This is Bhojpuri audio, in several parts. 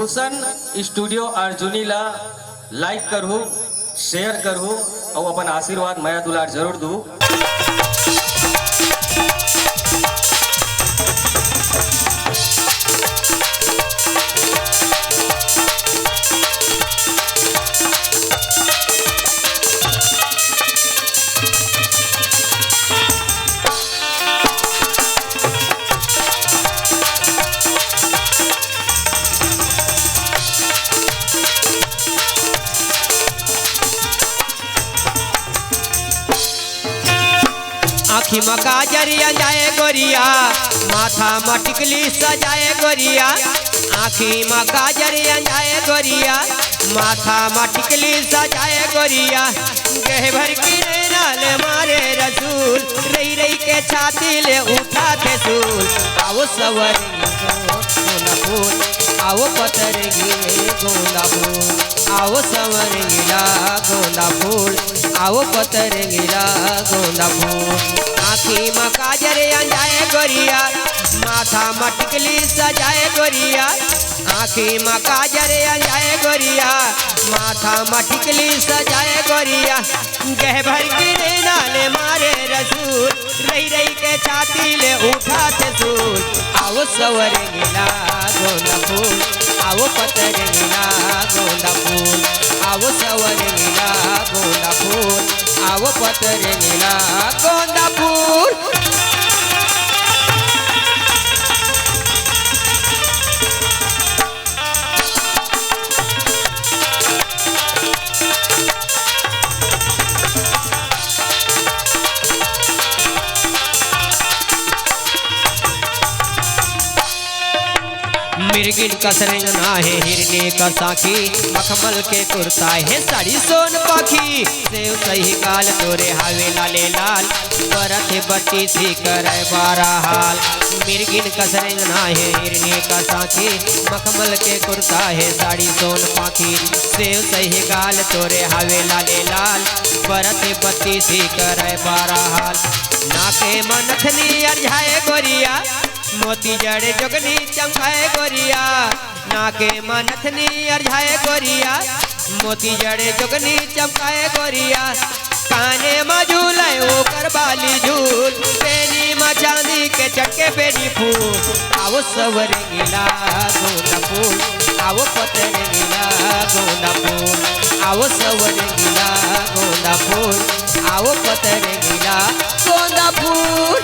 भूषण स्टूडियो अर्जुनी ला लाइक करहु, शेयर करहु और अपन आशीर्वाद माया दुलार जरूर दू। आँखी में काजरिया जाए गोरिया, माथा में टिकली सजाए गोरिया। आँखी में काजरिया जाए गोरिया, माथा में टिकली सजाए गोरिया। गह भर की नाल मारे रसूल, रही रही के छाती ले उठा थे सूल। आओ सवर गोंदा फूल, आओ पतर गिले गोंदा फूल, आओ सवर गिला गोंदा फूल, आओ पतर गिला गोंदा फूल। आँखी में काजरिया जाए गोरिया, माथा में टिकली सजाए गोरिया। आँखी में काजरिया जाए गोरिया, माथा में टिकली सजाए गोरिया। गह भर की नाले मारे रसूल, रही रही के छाती ले उठा थे सूल। आओ सवर गिला गोंदा फूल, आओ पतर गिला गोंदा फूल, आओ सवर गिला गोंदा फूल, आओ पतर गिला गोंदा फूल। मिर्गिन का सरंगना है हिरने का साखी, मखमल के कुर्ता है साड़ी सोन पाखी। सेव सही गाल तोरे हावे लाले लाल, बरत बट्टी सी करे बारा हाल। मिर्गिन का सरंगना है हिरने का साखी, मखमल के कुर्ता है साड़ी सोन पाखी। सेव सही गाल तोरे हावे लाले लाल, बरत बट्टी सी करे बारा हाल। नाके मनखनी अरझाए गोरिया, मोती जड़े जोगनी चमकाए गोरिया। नाके मनथनी अरझाए गोरिया, मोती जड़े जोगनी चमकाए गोरिया। काने में झूले ओकर बाली झूल, पेनी में चांदी के चटके पेनी फूल। आओ सवर गिला गोंदा फूल, आओ पतर गिला गोंदा फूल, आओ सवर गिला गोंदा फूल, आओ पतर गिला गोंदा फूल।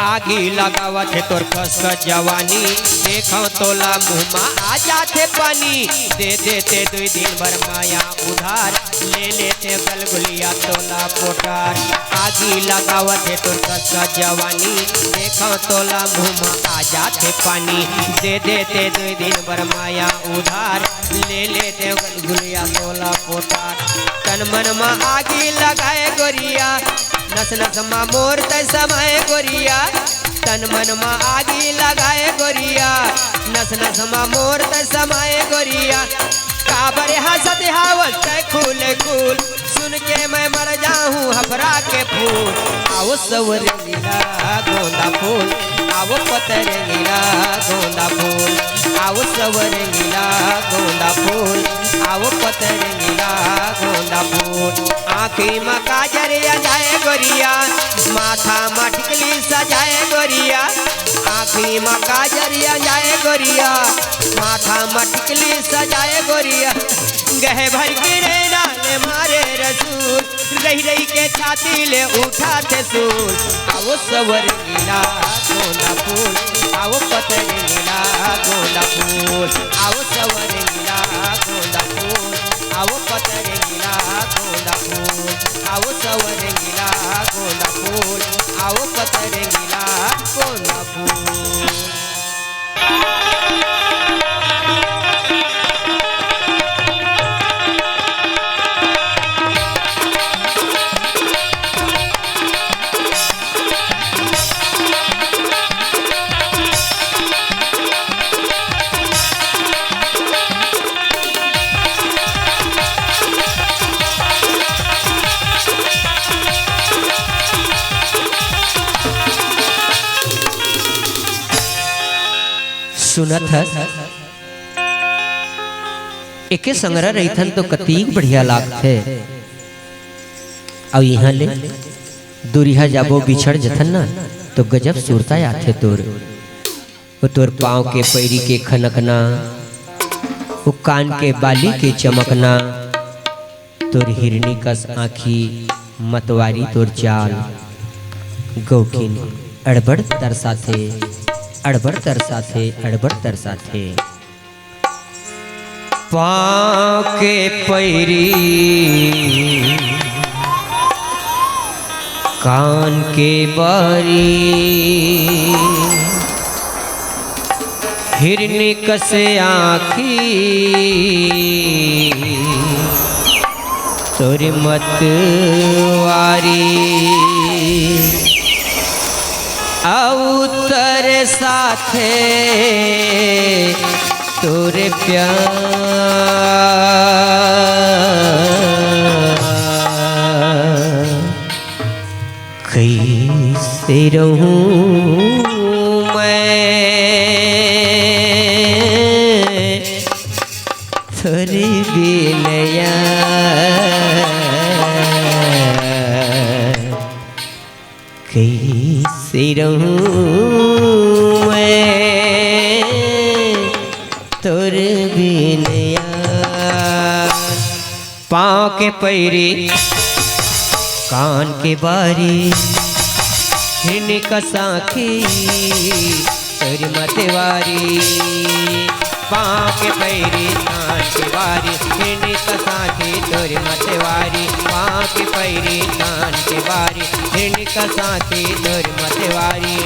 आगी लगावत है तोर कसक जवानी, देखो तोला मुँह में आ जाते पानी। दे देते 2 दिन भर माया उधार, ले लेते गलगुलिया तोला पोटार। आगी लगावत है तोर कसक जवानी, देखो तोला मुँह में आ जाते पानी। दे देते 2 दिन भर माया उधार, ले लेते गलगुलिया तोला पोटार। तन मन में आगी लगाए गोरिया, नस नस में मोर तय समय गोरिया। तन मन में आगी लगाए गोरिया, नस नस में मोर तय समय गोरिया। काबर हंसत हावल तय खूल खूल, सुन के मैं मर जाऊं हफरा के फूल। आओ सवर गिला गोंदा फूल, आओ पतर गिला गोंदा फूल, आओ सवर गिला गोंदा फूल, आओ पतर गिला गोंदा फूल। आँखी में काजरिया जाए गोरिया, माथा में टिकली सजाए गोरिया। आँखी में काजरिया जाए गोरिया, माथा में टिकली सजाए गोरिया। गह भर के नाले मारे रसूल, रही रही के छाती ले उठा थे सूल। आओ सवर गिला गोंदा फूल, आओ पतर गिला गोंदा फूल, आओ सवर गिला गोंदा फूल, आओ पतर गिला गोंदा फूल, आओ सवर गिला गोंदा फूल, आओ पतर गिला गोंदा फूल। सुनत है एके संग्रह रहीथन तो कतीक बढ़िया लागथे। और यहाँ ले दूरिया जाबो बिछड़ जथन ना तो गजब सुरता आथे तोर। वो तोर पाँव के पैरी के खनकना, वो कान के बाली के चमकना, तोर हिरनी कस आँखी मतवारी तोर चाल गौकिन अड़बड़ तरसाथे, अड़बड़ तरसाथे, अड़बड़ तरसाथे। पाँव के पैरी कान के बारी हिरनी कसे आँखी तोर मतवारी अवतर साथे तोरे प्यार कैसे रहूं मैं तोरे बिनया कैसे रहूं मैं तोर बिनया। पाँव के पैरी कान के बारी हिरनी कसाखी तोर मतवारी। पाँव के पैरी कान के बारी हिरनी कसाखी तोर मतवारी। पाँव के पैरी कान के बारी हिरनी कसाखी तोर मतवारी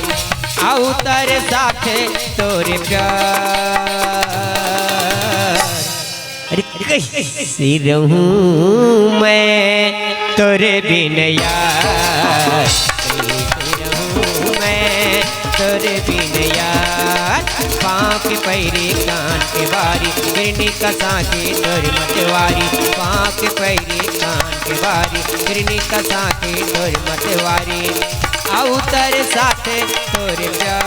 अवतर साथे तोरे प्यार। अरे कैसे रहूं मैं तोरे बिन यार, कैसे रहूं मैं तोरे बिन यार। पाँव के पैरी कान के बारी हिरनी कसाखी तोर मतवारी। पाँव के पैरी कान के बारी हिरनी कसाखी तोर मतवारी अवतर साथे तोरे प्यार।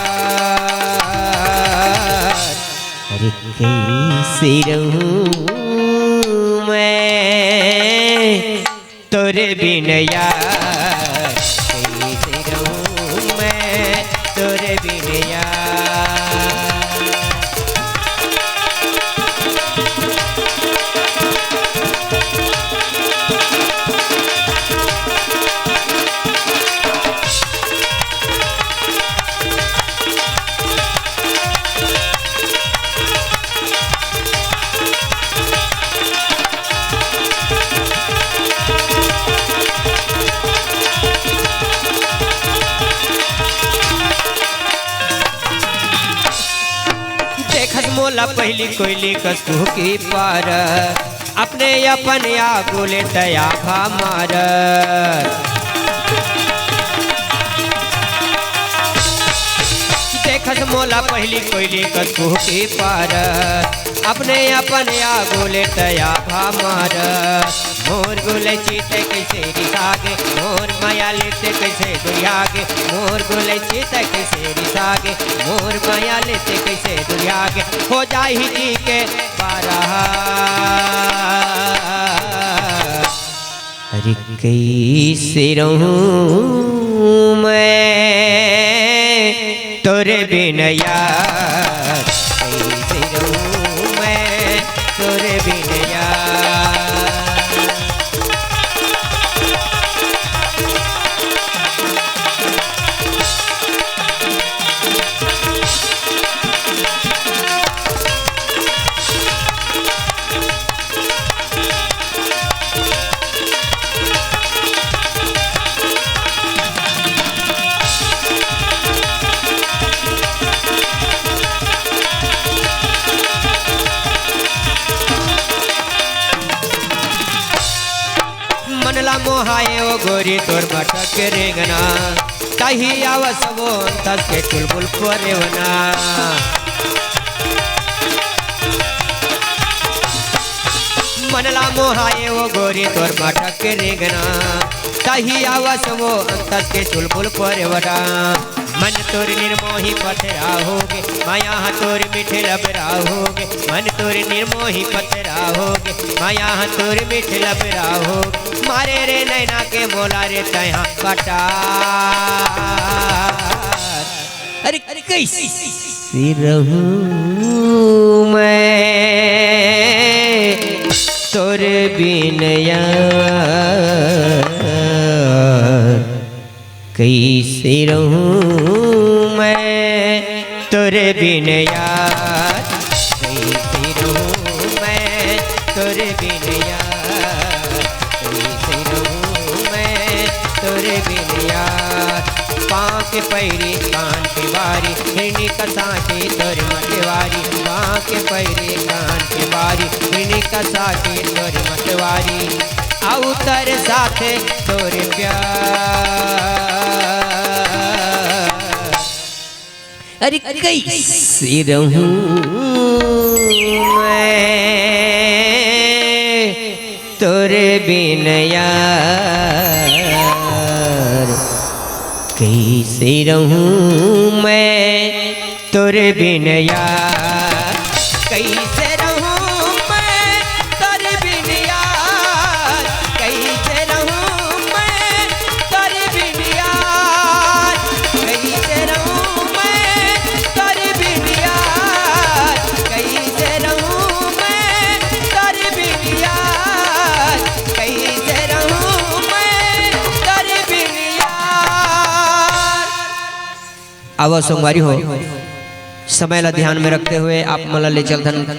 अरे कैसे रहूं मैं तोरे बिन यार, कैसे रहूं मैं तोरे बिन यार। मोला पहली कोयली कसू की पार अपने अपन या गोले तया भा मार। देखस मोला पहली कोयली कसू की पार अपने अपन या गोले तया भा मार। मोर गोले चीते कैसे रिसागे मोर माया लेते कैसे दुरियागे। मोर गोले चीते कैसे रिसागे मोर माया लेते कैसे दुरियागे। हो जाही जी के बारह अरे कैसे रहूं मैं तोरे बिन यार, कैसे रहूं मैं तोरे बिन यार। मनला मोहाए ओ गोरी तोर मटक रेंगना ताही आवस वो तस के चुलबुल परेवना। मनला मोहाए ओ गोरी तोर मटक रेंगना ताही आवस वो तस के चुलबुल परेवना। मन तोर निर्मोही पथराहोगे, माया तोर मिठे लबराहोगे। मन तोर निर्मोही पथराहोगे, माया तोर मिठे लबराहोगे। मारे रे नैना के मोला रे तया कटार। अरे कैसी रहूं मैं तोर बिन यार, कैसे रहूं मैं तोरे बिन यार, कैसे रहूं मैं तोरे बिन यार, कैसे रहूं मैं तोरे बिन यार। पाँव के पैरी कान के बारी, हिरनी कसा के तोर मतवारी। पाँव के पैरी कान के बारी, हिरनी कसा के तोर मतवारी। आउ तर साथे तोर प्यार। अरे कैसे रहूं मैं तोरे बिन यार, कैसे रहूं मैं तोरे बिन यार, कैसे रहूं मैं तोरे बिन यार, कैसे रहूं मैं तोरे बिन यार, कैसे रहूं मैं तोरे बिन यार, कैसे रहूं मैं तोरे बिन यार, कैसे रहूं मैं तोरे बिन यार। आवा सोमवारी हो, समय ला ध्यान में रखते हुए आप मला ले चल धन